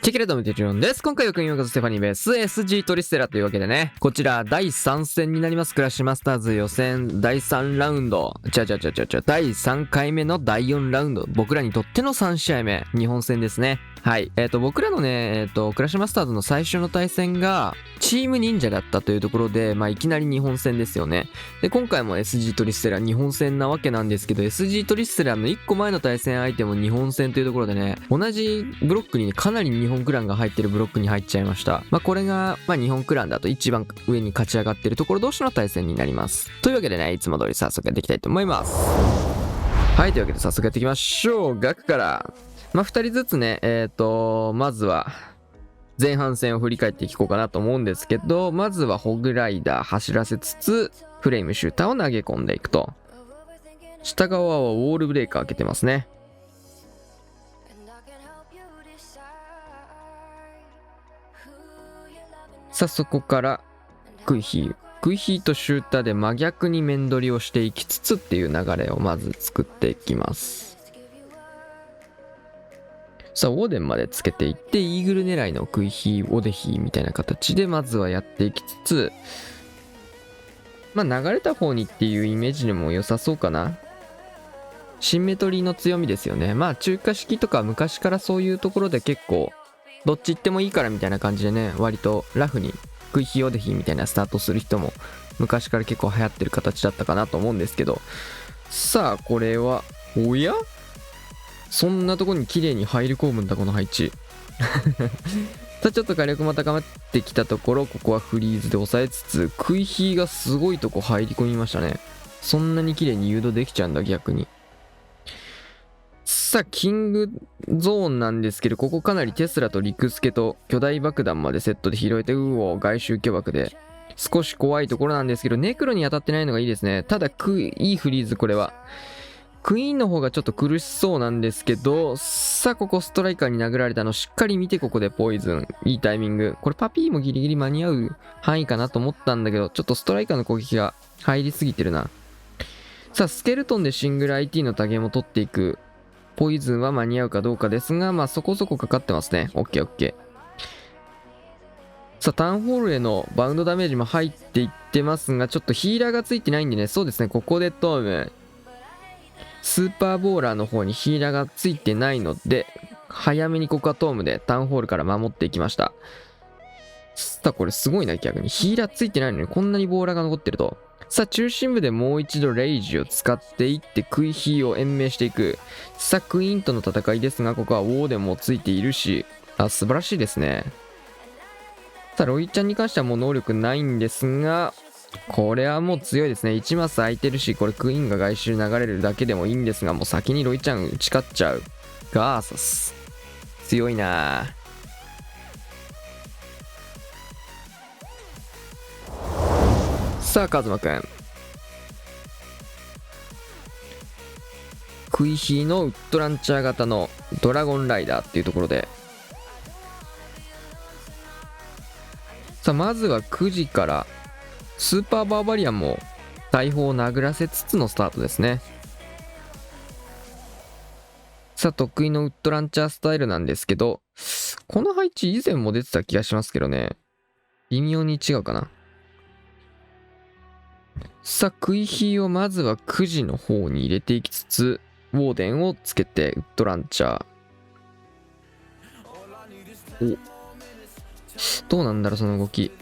チェキレットムテチュンです。今回はクイーンヨーカズステファニーベース SG トリステラというわけでね、こちら第3戦になります。クラッシュマスターズ予選第3ラウンド。第3回目の第4ラウンド。僕らにとっての3試合目。日本戦ですね。はい。僕らのね、クラッシュマスターズの最初の対戦が、チーム忍者だったというところで、いきなり日本戦ですよね。で、今回も SG トリステラ日本戦なわけなんですけど、SG トリステラの1個前の対戦相手も日本戦というところでね、同じブロックに、かなり日本クランが入ってるブロックに入っちゃいました。これが、日本クランだと一番上に勝ち上がってるところ同士の対戦になります。というわけでね、いつも通り早速やっていきたいと思います。はい、というわけで早速やっていきましょう。ガクから。2人ずつね、まずは、前半戦を振り返っていこうかなと思うんですけど、まずはホグライダー走らせつつ、フレームシューターを投げ込んでいくと。下側はウォールブレーカー開けてますね。さあ、そこからクイヒーとシューターで真逆に面取りをしていきつつっていう流れをまず作っていきます。さあ、オーデンまでつけていって、イーグル狙いのクイヒー、オデヒーみたいな形でまずはやっていきつつ、流れた方にっていうイメージでも良さそうかな。シンメトリーの強みですよね。中華式とか昔からそういうところで結構、どっち行ってもいいからみたいな感じでね、割とラフにクイヒーオデヒーみたいなスタートする人も昔から結構流行ってる形だったかなと思うんですけど、さあこれはおやそんなとこに綺麗に入り込むんだこの配置さあちょっと火力も高まってきたところ、ここはフリーズで抑えつつ、クイヒーがすごいとこ入り込みましたね。そんなに綺麗に誘導できちゃうんだ逆に。さあキングゾーンなんですけど、ここかなりテスラとリクスケと巨大爆弾までセットで拾えて、外周巨爆で少し怖いところなんですけど、ネクロに当たってないのがいいですね。ただいいフリーズ。これはクイーンの方がちょっと苦しそうなんですけど、さあここストライカーに殴られたのしっかり見て、ここでポイズンいいタイミング。これパピーもギリギリ間に合う範囲かなと思ったんだけど、ちょっとストライカーの攻撃が入りすぎてるな。さあスケルトンでシングル IT のタゲも取っていく。ポイズンは間に合うかどうかですが、そこそこかかってますね。オッケーオッケー。さあタウンホールへのバウンドダメージも入っていってますが、ちょっとヒーラーがついてないんでね。そうですね、ここでトームスーパーボーラーの方にヒーラーがついてないので、早めにここはトームでタウンホールから守っていきました。さあこれすごいな。逆にヒーラーついてないのにこんなにボーラーが残ってると。さあ中心部でもう一度レイジを使っていってクイヒーを延命していく。さあクイーンとの戦いですが、ここはウォーデンもついているし、素晴らしいですね。さあロイちゃんに関してはもう能力ないんですが、これはもう強いですね。1マス空いてるし、これクイーンが外周流れるだけでもいいんですが、もう先にロイちゃん打ち勝っちゃう。ガーサス強いな。さあカズマくん、クイヒーのウッドランチャー型のドラゴンライダーっていうところで、さあまずは9時からスーパーバーバリアンも大砲を殴らせつつのスタートですね。さあ得意のウッドランチャースタイルなんですけど、この配置以前も出てた気がしますけどね、微妙に違うかな。さあクイヒーをまずは9時の方に入れていきつつ、ウォーデンをつけてウッドランチャー。どうなんだろうその動き。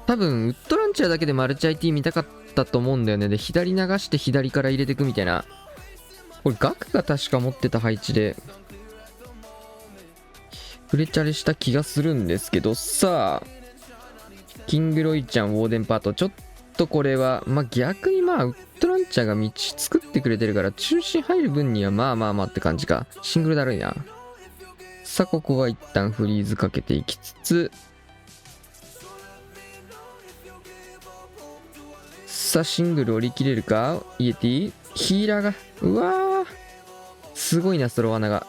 多分ウッドランチャーだけでマルチ IT 見たかったと思うんだよね。で左流して左から入れていくみたいな。これガクが確か持ってた配置でフレチャレした気がするんですけど、さあキングロイちゃんウォーデンパート、ちょっとこれは逆にウッドランチャーが道作ってくれてるから中心入る分にはまあって感じか。シングルだるいな。さあここは一旦フリーズかけていきつつ、さあシングル降りきれるか。イエティヒーラーがすごいなスロー穴が。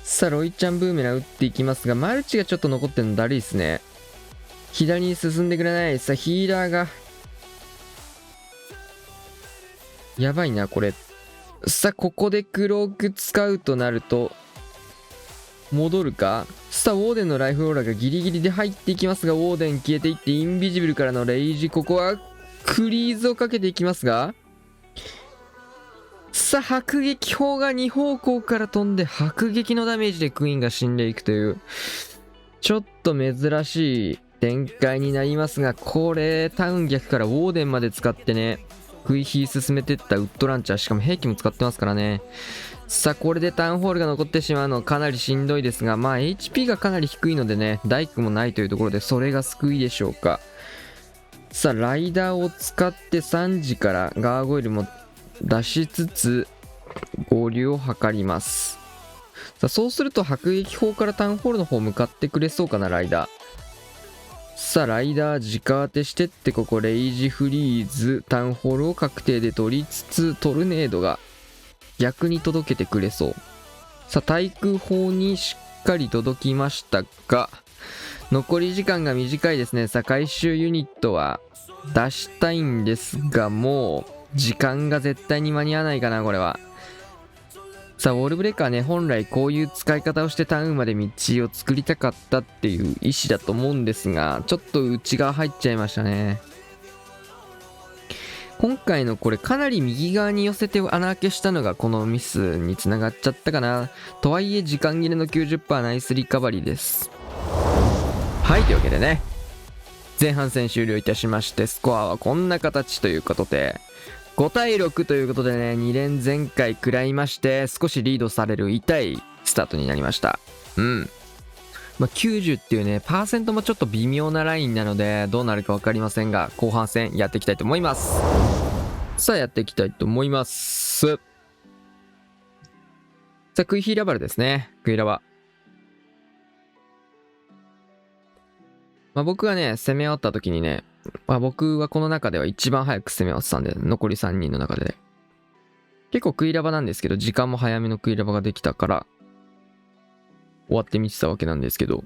さあロイちゃんブーメラン打っていきますが、マルチがちょっと残ってるのだるいですね。左に進んでくれない。さあヒーラーがやばいなこれ。さあ、ここでクローク使うとなると、戻るか。さあ、ウォーデンのライフローラーがギリギリで入っていきますが、ウォーデン消えていって、インビジブルからのレイジ、ここはクリーズをかけていきますが、さあ、迫撃砲が2方向から飛んで、迫撃のダメージでクイーンが死んでいくという、ちょっと珍しい展開になりますが、これ、タウン逆からウォーデンまで使ってね、食い火進めてったウッドランチャー、しかも兵器も使ってますからね。さあ、これでタウンホールが残ってしまうのかなりしんどいですが、まあ HP がかなり低いのでね、大工もないというところで、それが救いでしょうか。さあ、ライダーを使って3時からガーゴイルも出しつつ、合流を図ります。さあ、そうすると迫撃砲からタウンホールの方向かってくれそうかな、ライダー。さあ、ライダー直当てしてって、ここレイジフリーズ、タウンホールを確定で取りつつ、トルネードが逆に届けてくれそう。さあ、対空砲にしっかり届きましたが、残り時間が短いですね。さあ、回収ユニットは出したいんですが、もう時間が絶対に間に合わないかな、これは。さあ、ウォールブレーカーね、本来こういう使い方をしてタウンまで道を作りたかったっていう意思だと思うんですが、ちょっと内側入っちゃいましたね。今回のこれかなり右側に寄せて穴開けしたのがこのミスにつながっちゃったかな。とはいえ時間切れの 90% ナイスリカバリーです。はい、というわけでね、前半戦終了いたしまして、スコアはこんな形ということで、5対6ということでね、2連全開食らいまして、少しリードされる痛いスタートになりました。まあ、90っていうね、パーセントもちょっと微妙なラインなので、どうなるか分かりませんが、後半戦やっていきたいと思います。さあ、やっていきたいと思います。さあ、クイヒーラバルですね。クイラバ。まあ、僕がね、攻め終わった時にね、まあ、僕はこの中では一番早く攻め終わってたんで、残り3人の中で、ね、結構クイラバなんですけど、時間も早めのクイラバができたから、終わってみてたわけなんですけど、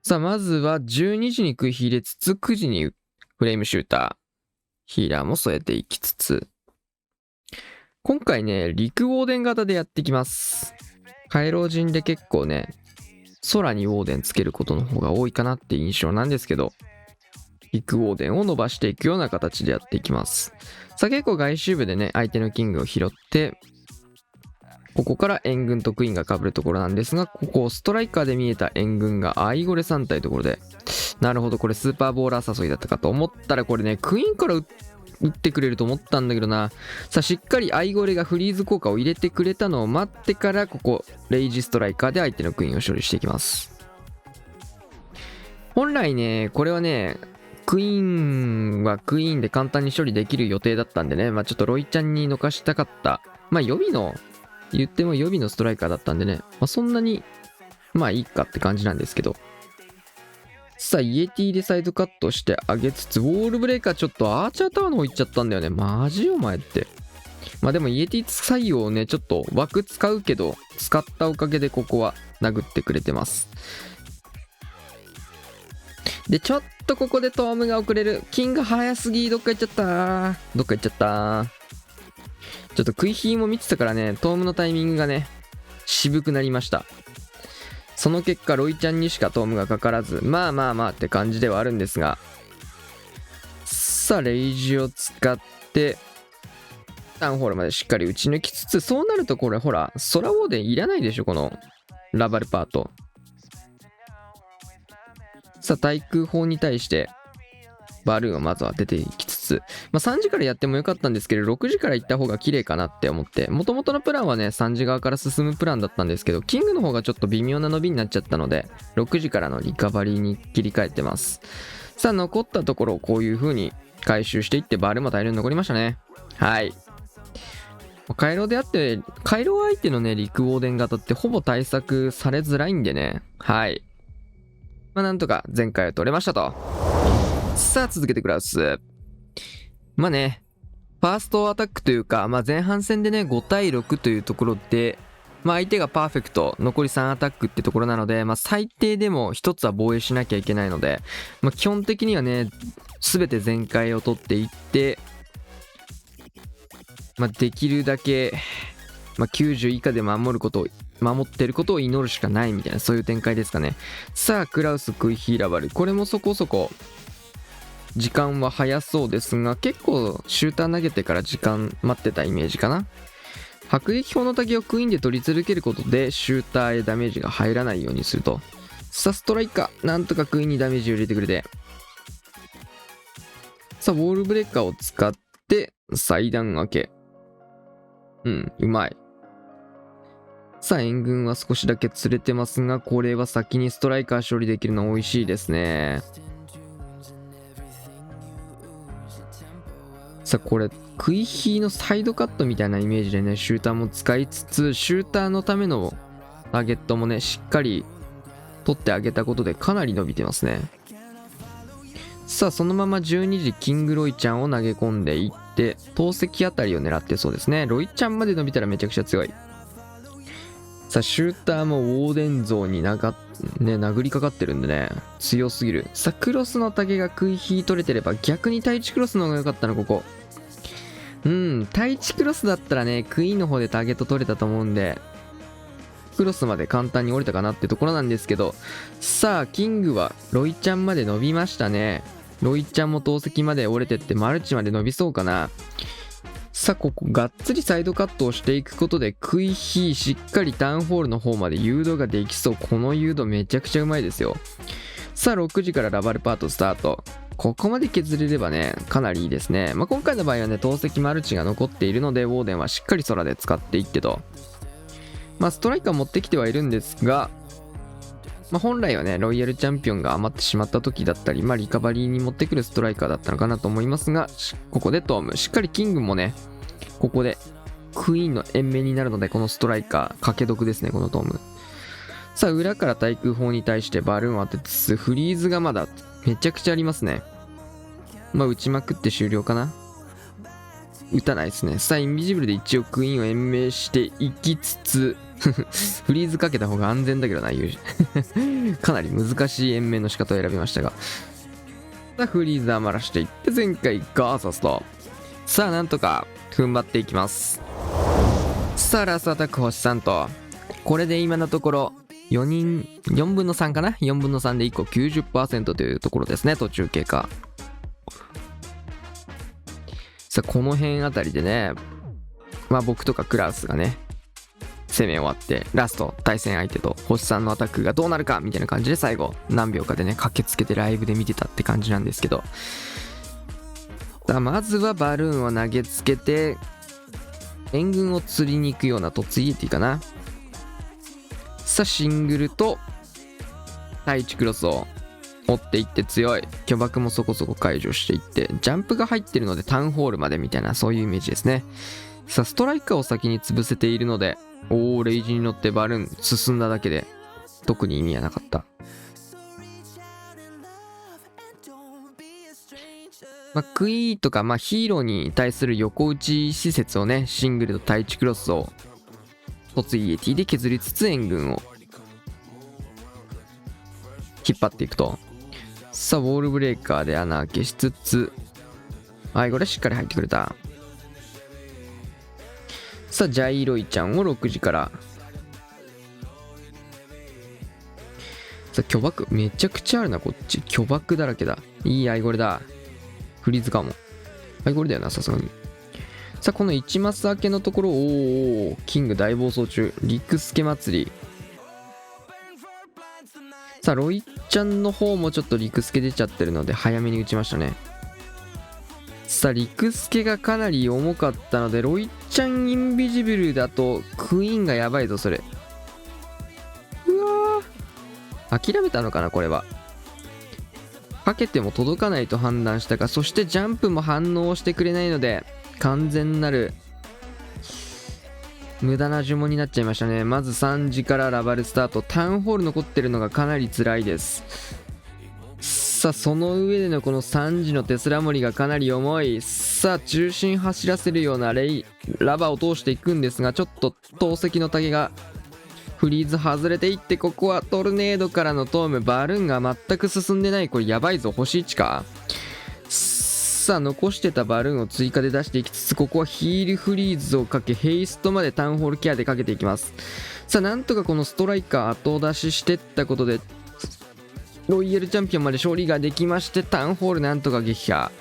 さあ、まずは12時にクイヒー入れつつ、9時にフレームシューター、ヒーラーも添えていきつつ、今回ね、陸ウォーデン型でやってきます。回廊陣で結構ね、空にウォーデンつけることの方が多いかなって印象なんですけど、陸ウォーデンを伸ばしていくような形でやっていきます。さあ、結構外周部でね、相手のキングを拾って、ここから援軍とクイーンが被るところなんですが、ここストライカーで見えた援軍がアイゴレ3体ところで、なるほど、これスーパーボーラー誘いだったかと思ったら、これね、クイーンから打ってくれると思ったんだけどな。さあ、しっかりアイゴレがフリーズ効果を入れてくれたのを待ってから、ここレイジストライカーで相手のクイーンを処理していきます。本来ね、これはね、クイーンはクイーンで簡単に処理できる予定だったんでね、まあちょっとロイちゃんに逃かしたかった。まあ予備の、言っても予備のストライカーだったんでね、まあそんなに、まあいいかって感じなんですけど。さあ、イエティでサイドカットしてあげつつ、ウォールブレーカーちょっとアーチャータワーの方行っちゃったんだよね。マジお前って。まあでもイエティ採用をね、ちょっと枠使うけど、使ったおかげでここは殴ってくれてます。で、ちょっとここでトームが遅れる。キング早すぎ。どっか行っちゃったどっか行っちゃったちょっとクイヒーも見てたからね、トームのタイミングがね、渋くなりました。その結果、ロイちゃんにしかトームがかからず、まあまあまあって感じではあるんですが、さあ、レイジを使って、タウンホールまでしっかり打ち抜きつつ、そうなるとこれ、ほら、ソラウォーデンいらないでしょ、このラバルパート。さあ、対空砲に対して、バルーンをまずは当てていきつつ、まあ、3時からやってもよかったんですけど、6時から行った方が綺麗かなって思って、もともとのプランはね、3時側から進むプランだったんですけど、キングの方がちょっと微妙な伸びになっちゃったので、6時からのリカバリーに切り替えてます。さあ、残ったところをこういう風に回収していって、バルーンも大量に残りましたね。はい。回廊であって、回廊相手のね、陸ウォーデン型ってほぼ対策されづらいんでね、はい。まあ、なんとか前回は取れましたと。さあ、続けてください。まあね、ファーストアタックというか、まあ前半戦でね、5対6というところで、まあ相手がパーフェクト、残り3アタックってところなので、まあ最低でも1つは防衛しなきゃいけないので、まあ基本的にはね、全て全開を取っていって、できるだけ、90以下で守ってることを祈るしかないみたいな、そういう展開ですかね。さあクラウスクイヒーラバル、これもそこそこ時間は早そうですが、結構シューター投げてから時間待ってたイメージかな。迫撃砲の竹をクイーンで取り続けることでシューターへダメージが入らないようにすると。さあストライカー、なんとかクイーンにダメージを入れてくれて、さあウォールブレーカーを使って祭壇開け、うまい。さあ援軍は少しだけ釣れてますが、これは先にストライカー処理できるの美味しいですね。さあこれクイヒーのサイドカットみたいなイメージでね、シューターも使いつつ、シューターのためのターゲットもねしっかり取ってあげたことでかなり伸びてますね。さあそのまま12時キングロイちゃんを投げ込んでいって投石あたりを狙ってそうですね。ロイちゃんまで伸びたらめちゃくちゃ強い。さあシューターもウォーデン像に殴りかかってるんでね、強すぎる。さあクロスの竹がクイヒー取れてれば逆に対地クロスの方が良かったな。ここ対地クロスだったらねクイーンの方でターゲット取れたと思うんで、クロスまで簡単に折れたかなってところなんですけど、さあキングはロイちゃんまで伸びましたね。ロイちゃんも投石まで折れてってマルチまで伸びそうかな。さあここがっつりサイドカットをしていくことでクイヒーしっかりタウンホールの方まで誘導ができそう。この誘導めちゃくちゃうまいですよ。さあ6時からラバルパートスタート。ここまで削れればねかなりいいですね。今回の場合はね投石マルチが残っているので、ウォーデンはしっかり空で使っていってと、ストライカー持ってきてはいるんですが、本来はねロイヤルチャンピオンが余ってしまった時だったり、リカバリーに持ってくるストライカーだったのかなと思いますが、ここでトームしっかりキングもねここでクイーンの延命になるので、このストライカー掛け得ですねこのトーム。さあ裏から対空砲に対してバルーンを当てつつ、フリーズがまだめちゃくちゃありますね。打ちまくって終了かな。打たないですね。さあインビジブルで一応クイーンを延命していきつつフリーズかけた方が安全だけどな、かなり難しい延命の仕方を選びましたが、さあフリーズ余らしていって前回ガーサスと、さあなんとか踏ん張っていきます。さあラストアタック星3と、これで今のところ4分の3かな、4分の3で1個 90% というところですね。途中経過。さあこの辺あたりでね、僕とかクラウスがね攻め終わって、ラスト対戦相手と星さんのアタックがどうなるかみたいな感じで最後何秒かでね駆けつけてライブで見てたって感じなんですけど、さあまずはバルーンを投げつけて援軍を釣りに行くような突イエティかな。さあシングルと対地クロスを追っていって強い。巨爆もそこそこ解除していって、ジャンプが入ってるのでタウンホールまでみたいな、そういうイメージですね。さあストライカーを先に潰せているので、レイジに乗ってバルーン進んだだけで特に意味はなかった。クイーとかヒーローに対する横打ち施設をね、シングルと対地クロスを突イエティで削りつつ援軍を引っ張っていくと。さあウォールブレーカーで穴開けしつつ、これしっかり入ってくれた。さあジャイロイちゃんを6時から。さあ巨爆めちゃくちゃあるな、こっち巨爆だらけだ。いいアイゴレだ。フリーズかも。アイゴレだよなさすがに。さあこの1マス明けのところ、キング大暴走中。リクスケ祭り。さあロイちゃんの方もちょっとリクスケ出ちゃってるので早めに打ちましたね。さあリクスケがかなり重かったので、ロイちゃんインビジブルだとクイーンがやばいぞそれ。うわー、諦めたのかなこれは。かけても届かないと判断したか。そしてジャンプも反応してくれないので完全なる無駄な呪文になっちゃいましたね。まず3時からラバルスタート。タウンホール残ってるのがかなり辛いです。さあその上でのこの3時のテスラモリがかなり重い。さあ中心走らせるようなラバーを通していくんですが、ちょっと投石の竹がフリーズ外れていって、ここはトルネードからのトーム。バルーンが全く進んでない。これやばいぞ。星1か。ささあ残してたバルーンを追加で出していきつつ、ここはヒールフリーズをかけヘイストまでタウンホールケアでかけていきます。さあなんとかこのストライカー後出ししてったことでロイヤルチャンピオンまで勝利ができまして、タウンホールなんとか撃破。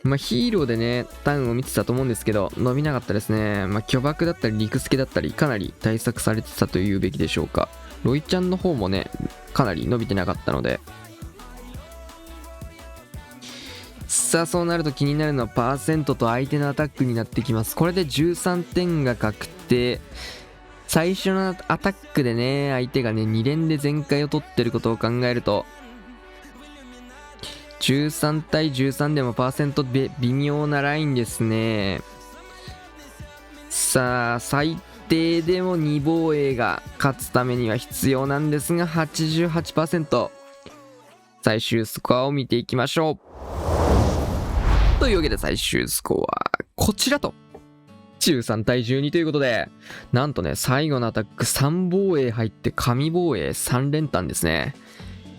まあヒーローでねタウンを見てたと思うんですけど伸びなかったですね。まあ巨爆だったり陸助だったりかなり対策されてたというべきでしょうか。ロイちゃんの方もねかなり伸びてなかったので、さあそうなると気になるのはパーセントと相手のアタックになってきます。これで13点が確定。最初のアタックでね相手がね2連で全開を取ってることを考えると、13対13でもパーセント微妙なラインですね。さあ最低でも2防衛が勝つためには必要なんですが 88%。 最終スコアを見ていきましょう。というわけで最終スコアこちらと13対12ということで、なんとね最後のアタック3防衛入って神防衛3連単ですね。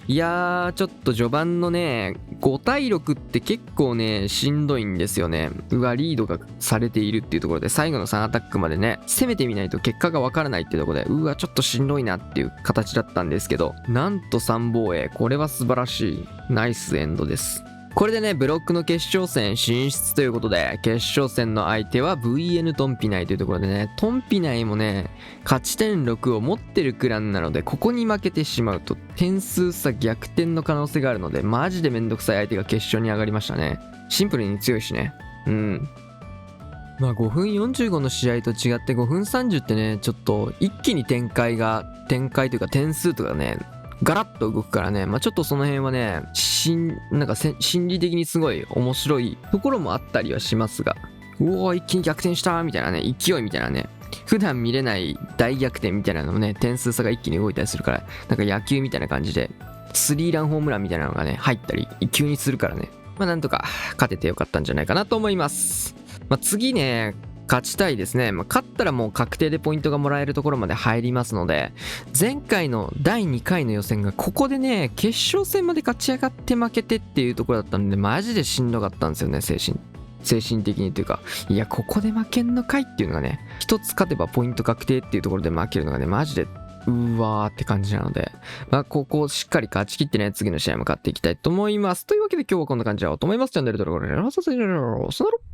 いやーちょっと序盤のね5対6って結構ねしんどいんですよね。リードがされているっていうところで、最後の3アタックまでね攻めてみないと結果がわからないっていうところで、ちょっとしんどいなっていう形だったんですけど、なんと3防衛、これは素晴らしいナイスエンドです。これでねブロックの決勝戦進出ということで、決勝戦の相手は VN トンピナイというところでね、トンピナイもね勝ち点6を持ってるクランなので、ここに負けてしまうと点数差逆転の可能性があるので、マジでめんどくさい相手が決勝に上がりましたね。シンプルに強いしね。まあ5分45の試合と違って5分30ってねちょっと一気に展開というか点数とかねガラッと動くからね、ちょっとその辺はねなんか心理的にすごい面白いところもあったりはしますが、一気に逆転したみたいなね勢いみたいなね、普段見れない大逆転みたいなのもね点数差が一気に動いたりするから、なんか野球みたいな感じでスリーランホームランみたいなのがね入ったり急にするからね、なんとか勝ててよかったんじゃないかなと思います。次ね勝ちたいですね。勝ったらもう確定でポイントがもらえるところまで入りますので、前回の第2回の予選がここでね決勝戦まで勝ち上がって負けてっていうところだったんで、マジでしんどかったんですよね。精神的にというか、いやここで負けんのかいっていうのがね、一つ勝てばポイント確定っていうところで負けるのがねマジでって感じなので、ここをしっかり勝ち切ってね次の試合も勝っていきたいと思います。というわけで今日はこんな感じだと思います。チャンネル登録お願いします。さよなら。